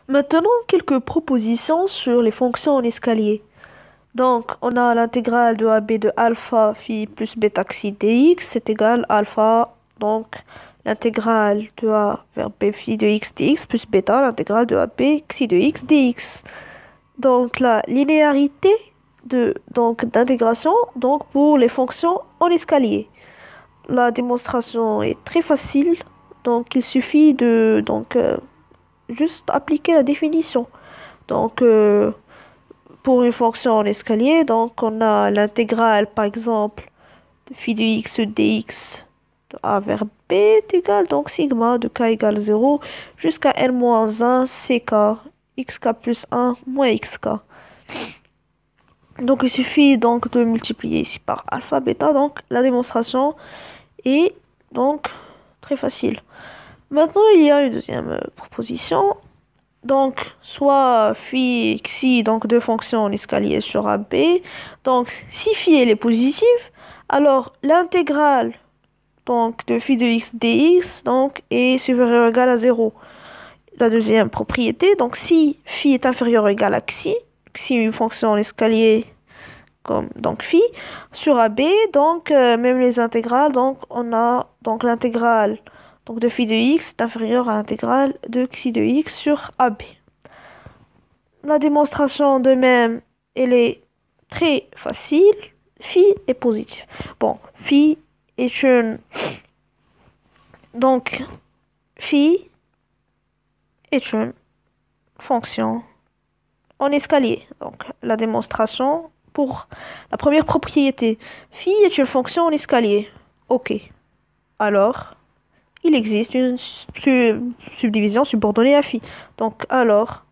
Maintenant, quelques propositions sur les fonctions en escalier. Donc, on a l'intégrale de AB de alpha phi plus bêta xi dx, c'est égal à alpha, donc l'intégrale de A vers B phi de x dx plus bêta, l'intégrale de AB xi de x dx. Donc, la linéarité d'intégration donc pour les fonctions en escalier. La démonstration est très facile, donc il suffit de juste appliquer la définition. Donc, pour une fonction en escalier, donc on a l'intégrale, par exemple, de phi de x dx de a vers b est égal, donc sigma de k égale 0 jusqu'à n-1 ck, xk plus 1 moins xk. Donc il suffit donc de multiplier ici par alpha, bêta, donc la démonstration est donc très facile. Maintenant, il y a une deuxième proposition. Donc, soit phi, xi, donc deux fonctions en escalier sur AB. Donc, si phi elle est positive, alors l'intégrale donc de phi de x dx donc est supérieure ou égale à 0. La deuxième propriété, donc si phi est inférieur ou égal à xi, xi est une fonction en escalier comme donc phi sur AB, donc même les intégrales, donc on a donc l'intégrale donc de phi de x est inférieure à l'intégrale de xi de x sur AB. La démonstration de même, elle est très facile. Phi est positif. Bon, phi est une... Donc, phi est une fonction en escalier. Donc, la démonstration pour la première propriété. Phi est une fonction en escalier. Ok. Alors, il existe une subdivision subordonnée à phi. Donc, alors,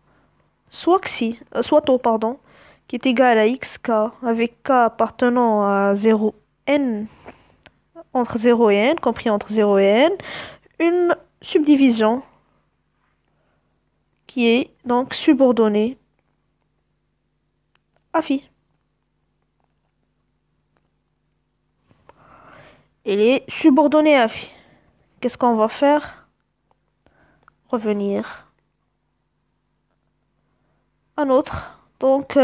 soit tau, pardon, qui est égal à xk avec k appartenant à 0 n, entre 0 et n, compris entre 0 et n, une subdivision qui est donc subordonnée à phi. Elle est subordonnée à phi. Qu'est-ce qu'on va faire? Revenir à notre donc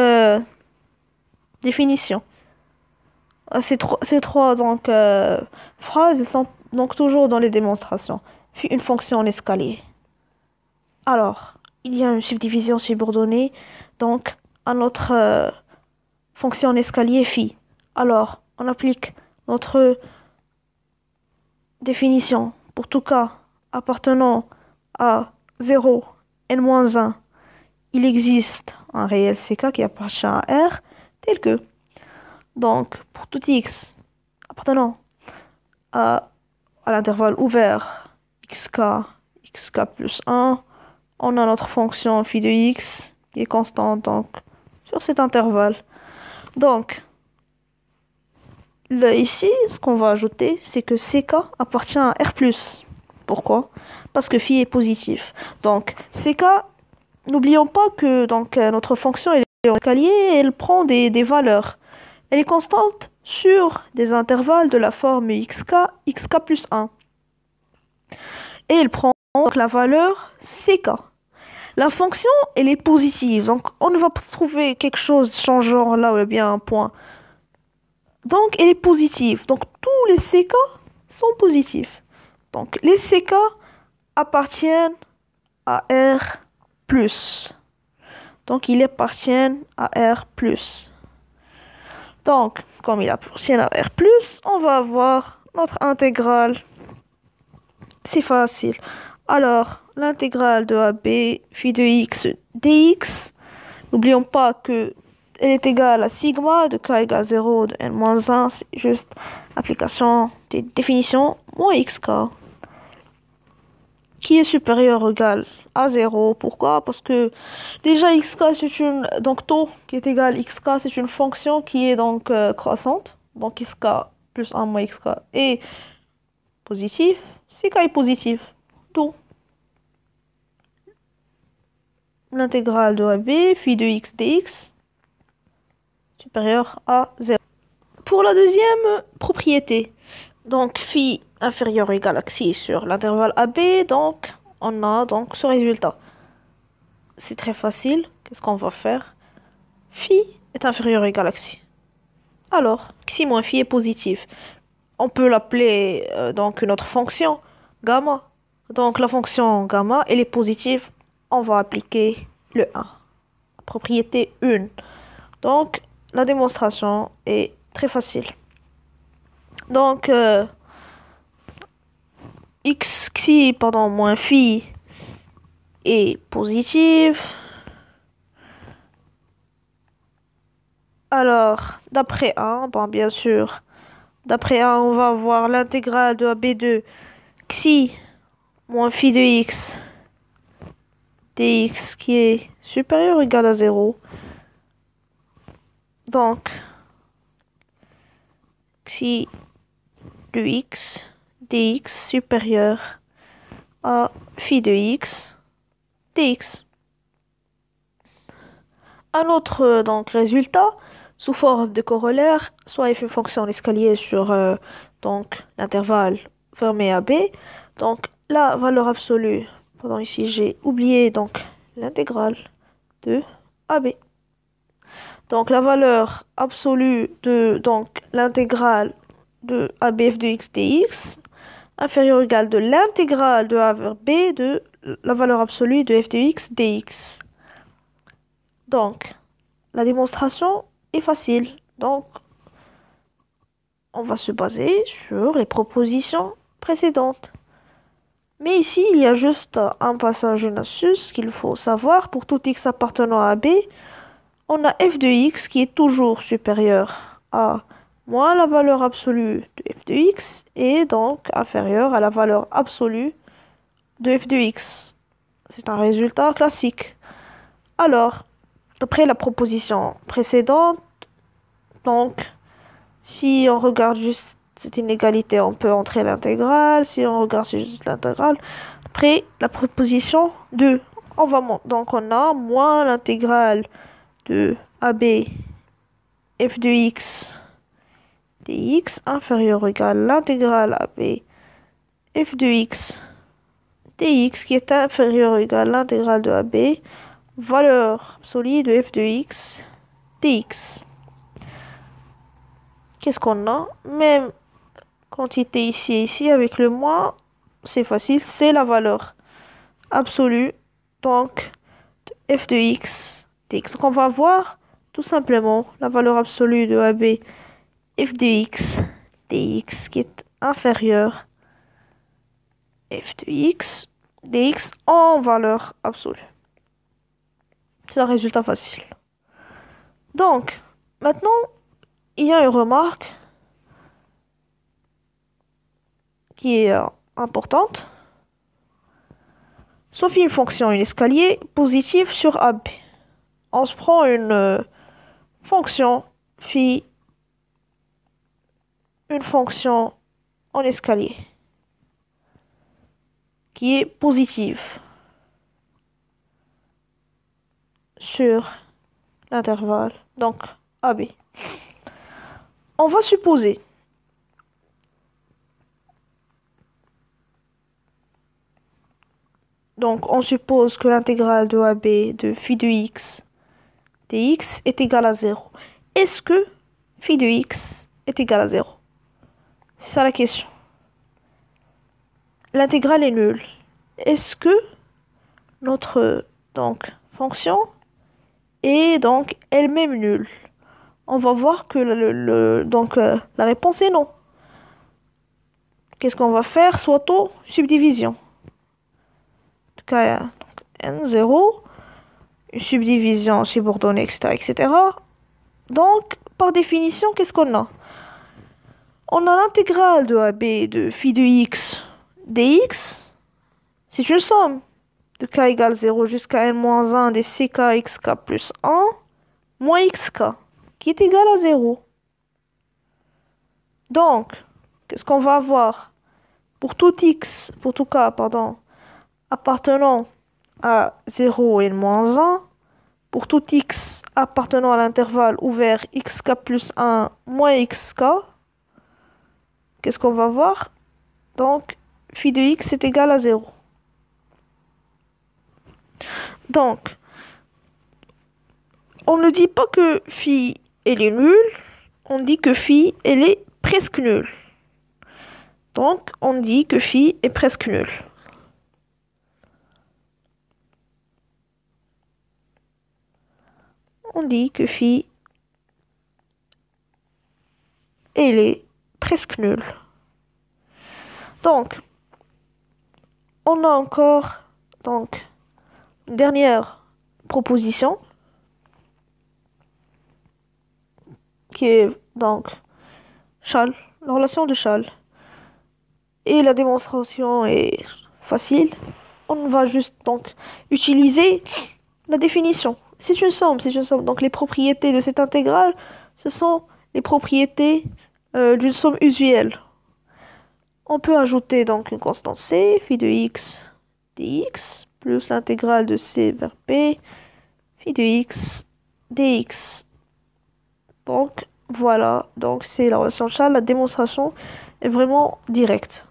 définition. Ces trois donc phrases sont donc toujours dans les démonstrations. Puis une fonction en escalier. Alors, il y a une subdivision subordonnée donc à notre fonction en escalier phi. Alors, on applique notre définition pour tout cas appartenant à 0, n-1. Il existe un réel ck qui appartient à R tel que donc pour tout x appartenant à l'intervalle ouvert xk plus 1, on a notre fonction phi de x qui est constante donc sur cet intervalle. Donc là ici, ce qu'on va ajouter, c'est que ck appartient à R+. Pourquoi? Parce que phi est positif. Donc ck, n'oublions pas que donc notre fonction elle est en escalier et elle prend des valeurs. Elle est constante sur des intervalles de la forme xk plus 1. Et elle prend donc la valeur ck. La fonction, elle est positive. Donc, on ne va pas trouver quelque chose de changeant là où il y a bien un point. Donc, elle est positive. Donc, tous les ck sont positifs. Donc, les ck appartiennent à R+. Donc, ils appartiennent à R+. Donc, comme il appartient à R+, on va avoir notre intégrale. C'est facile. Alors, l'intégrale de AB phi de x dx, n'oublions pas que elle est égale à sigma de k égale 0 de n-1, c'est juste application des définitions, moins xk, qui est supérieur ou égal à 0. Pourquoi? Parce que déjà xk c'est une, donc taux qui est égal à xk, c'est une fonction qui est donc croissante, donc xk plus 1 moins xk est positif, ck est positif, tout. L'intégrale de AB phi de x dx supérieur à 0. Pour la deuxième propriété, donc phi inférieur ou égal à xi sur l'intervalle AB, donc on a donc ce résultat. c'est très facile. Qu'est-ce qu'on va faire? Phi est inférieur ou égal à xi. Alors, xi moins phi est positif. On peut l'appeler donc une autre fonction, gamma. Donc la fonction gamma, elle est positive. On va appliquer le 1. Propriété 1. Donc la démonstration est très facile. Donc xi pardon, moins phi est positive. Alors, d'après 1, bon, bien sûr, d'après 1, on va avoir l'intégrale de AB2 xi moins phi de x dx qui est supérieur ou égal à 0. Donc, xi de x dx supérieur à phi de x dx. Un autre donc résultat sous forme de corollaire, soit f une fonction en escalier sur donc l'intervalle fermé à b. Donc la valeur absolue, pardon ici j'ai oublié donc l'intégrale de AB. Donc la valeur absolue de donc l'intégrale de ABF de x dx inférieure ou égale de l'intégrale de a vers b de la valeur absolue de f de x dx. Donc la démonstration est facile. Donc on va se baser sur les propositions précédentes. Mais ici, il y a juste un passage, une astuce qu'il faut savoir. Pour tout x appartenant à B, on a f de x qui est toujours supérieur à moins la valeur absolue de f de x et donc inférieur à la valeur absolue de f de x. C'est un résultat classique. Alors, après la proposition précédente, donc, si on regarde juste cette inégalité, on peut entrer l'intégrale. Si on regarde juste l'intégrale, après la proposition 2, donc on a moins l'intégrale de AB f de x dx inférieur ou égal à l'intégrale AB f de x dx qui est inférieur ou égal à l'intégrale de AB valeur absolue de f de x dx. Qu'est-ce qu'on a? Même quantité ici et ici avec le moins, c'est facile, c'est la valeur absolue donc de f de x dx. Donc on va voir tout simplement la valeur absolue de AB f de x dx qui est inférieure f de x dx en valeur absolue. C'est un résultat facile. Donc, maintenant, il y a une remarque qui est importante. Sauf une fonction, une escalier positif sur AB. On se prend une fonction phi, une fonction en escalier qui est positive sur l'intervalle, donc AB. On va supposer donc on suppose que l'intégrale de AB de phi de x dx est égale à 0. Est-ce que phi de x est égal à 0? C'est ça la question. L'intégrale est nulle. Est-ce que notre donc fonction est donc elle-même nulle? On va voir que la réponse est non. Qu'est-ce qu'on va faire? Soit au subdivision. En tout cas, donc n0, une subdivision subordonnée, etc., etc. Donc, par définition, qu'est-ce qu'on a? On a l'intégrale de AB de phi de x dx. C'est une somme de k égale 0 jusqu'à n-1 des ck xk plus 1 moins xk qui est égal à 0. Donc, qu'est-ce qu'on va avoir? Pour tout k, appartenant à 0 et n-1, pour tout x appartenant à l'intervalle ouvert xk plus 1 moins xk, qu'est-ce qu'on va voir? Donc, phi de x est égal à 0. Donc, on ne dit pas que phi, elle est nulle. On dit que phi, elle est presque nulle. Donc, on dit que phi est presque nulle. On dit que phi, elle est presque nulle. Donc, on a encore une dernière proposition qui est donc Schall, la relation de Schall. Et la démonstration est facile. On va juste donc utiliser la définition. C'est une somme, c'est une somme. Donc les propriétés de cette intégrale, ce sont les propriétés d'une somme usuelle. On peut ajouter donc une constante c, phi de x dx, plus l'intégrale de c vers p, phi de x dx. Donc voilà, donc c'est la relation de Schall. La démonstration est vraiment directe.